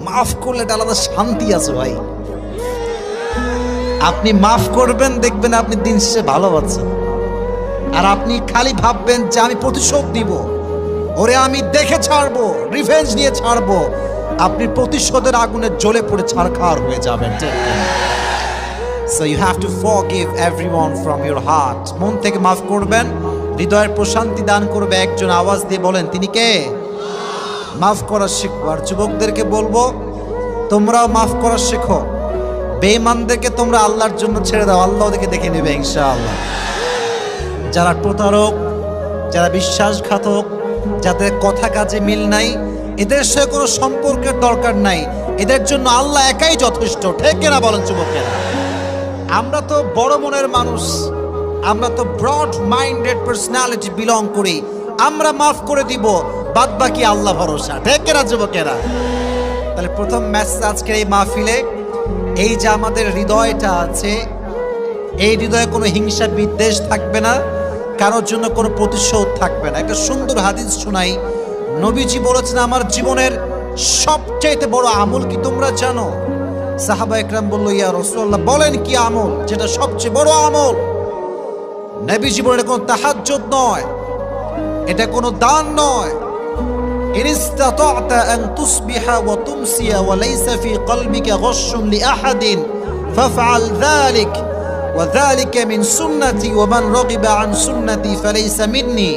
মাফ করলে একটা আলাদা শান্তি আছে ভাই। আপনি মাফ করবেন, দেখবেন আপনি দিন শেষে ভালো আছেন। আর আপনি খালি ভাববেন যে আমি প্রতিশোধ দিব, ওরে আমি দেখে ছাড়বো, রিভেঞ্জ নিয়ে ছাড়বো, আপনি প্রতিশোধের আগুনে জ্বলে পড়ে ছারখার হয়ে যাবেন। So you have to forgive everyone from your heart. মন থেকে মাফ করবেন, হৃদয়ের প্রশান্তি দান করবে। একজন আওয়াজ দিয়ে বলেন, তিনি কে? মাফ করা শিখবো। আর যুবকদেরকে বলবো, তোমরাও মাফ করা শেখো। বেঈমানদেরকে তোমরা আল্লাহর জন্য ছেড়ে দাও, আল্লাহ ওদেরকে দেখে নেবে ইনশাআল্লাহ। যারা প্রতারক, যারা বিশ্বাসঘাতক, যাদের কথা কাজে মিল নাই, এদের সাথে কোনো সম্পর্কের দরকার নাই। এদের জন্য আল্লাহ একাই যথেষ্ট। ঠিক কিনা বলেন যুবকেরা? আমরা তো বড় মনের মানুষ, আমরা তো ব্রড মাইন্ডেড পার্সোনালিটি বিলং করি। আমরা মাফ করে দিব, বাদ বাকি আল্লাহ ভরসা। ঠিক কিনা যুবকেরা? তাহলে প্রথম মেসেজ আজকের এই মাহফিলে, এই যে আমাদের হৃদয়টা আছে, এই হৃদয়ে কোনো হিংসা বিদ্বেষ থাকবে না, কারোর জন্য কোনো প্রতিশোধ থাকবে না। একটা সুন্দর হাদিস শোনাই। নবীজি বলেছেন, আমার জীবনের সবচেয়ে বড় আমল কি তোমরা জানো? সাহাবা একরাম বলল, ইয়া রাসূলুল্লাহ, বলেন কি আমল যেটা সবচেয়ে বড় আমল? নবীজি বলেন, এটা কোনো তাহাজ্জুদ নয়, এটা কোনো দান নয়। ইন ইসতাতা'তা আন তুসবিহা ওয়া তুমসিয়া ওয়া লাইসা ফি কলবিকা গশশুন লিআহাদিন ফাফআল যালিক ওয়া যালিকা মিন সুন্নতি ওয়া মান রাগিবা আন সুন্নতি ফালাইসা মিন্নি।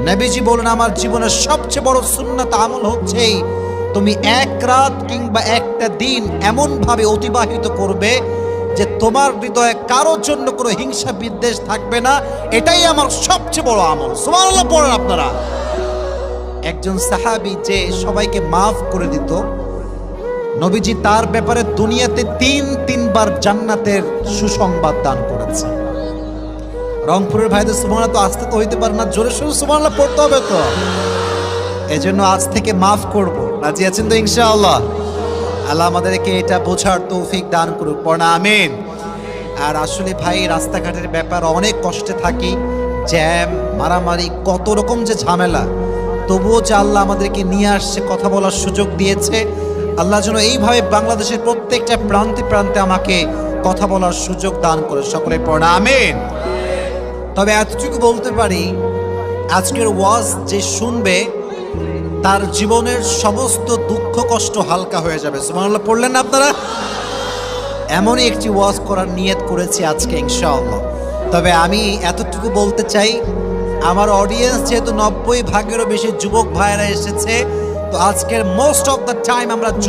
নবীজি বলেন, আমার জীবনের সবচেয়ে বড় সুন্নাত আমল হচ্ছে তুমি এক রাত কিংবা একটা দিন এমন ভাবে অতিবাহিত করবে যে তোমার হৃদয়ে কারোর জন্য কোনো হিংসা বিদ্বেষ থাকবে না। এটাই আমার সবচেয়ে বড় আমল। সুবহানাল্লাহ পড়েন আপনারা। একজন সাহাবী যে সবাইকে মাফ করে দিত, নবীজি তার ব্যাপারে দুনিয়াতে তিনবার জান্নাতের সুসংবাদ দান করেছে। রংপুরের ভাইদের সুবহানাল্লাহ তো আসতে তো হইতে পারে না, জোরে সোরে সুবহানাল্লাহ পড়তে হবে তো। এজন্য আজ থেকে মাফ করব, রাজি আছেন তো ইনশাআল্লাহ? আল্লাহ আমাদেরকে এটা বোঝার তৌফিক দান করুক, পড়না আমিন। আর আসলে ভাই, রাস্তাঘাটের ব্যাপার অনেক কষ্টে থাকি, জ্যাম, মারামারি, কত রকম যে ঝামেলা, তবুও যে আল্লাহ আমাদেরকে নিয়ে আসছে, কথা বলার সুযোগ দিয়েছে। আল্লাহ যেন এইভাবে বাংলাদেশের প্রত্যেকটা প্রান্তে প্রান্তে আমাকে কথা বলার সুযোগ দান করে, সকলে পড়না আমিন। তবে এতটুকু বলতে পারি, আজকের ওয়াজ যে শুনবে তার জীবনের সমস্ত দুঃখ কষ্ট হালকা হয়ে যাবে। সুবহানাল্লাহ পড়লেন না আপনারা? এমনই একটি ওয়াজ করার নিয়ত করেছি আজকে ইনশাআল্লাহ। তবে আমি এতটুকু বলতে চাই, আমার অডিয়েন্স যেহেতু 90 ভাগেরও বেশি যুবক ভাইয়েরা এসেছে, তো আজকের মোস্ট অফ দ্য টাইম আমরা যুবক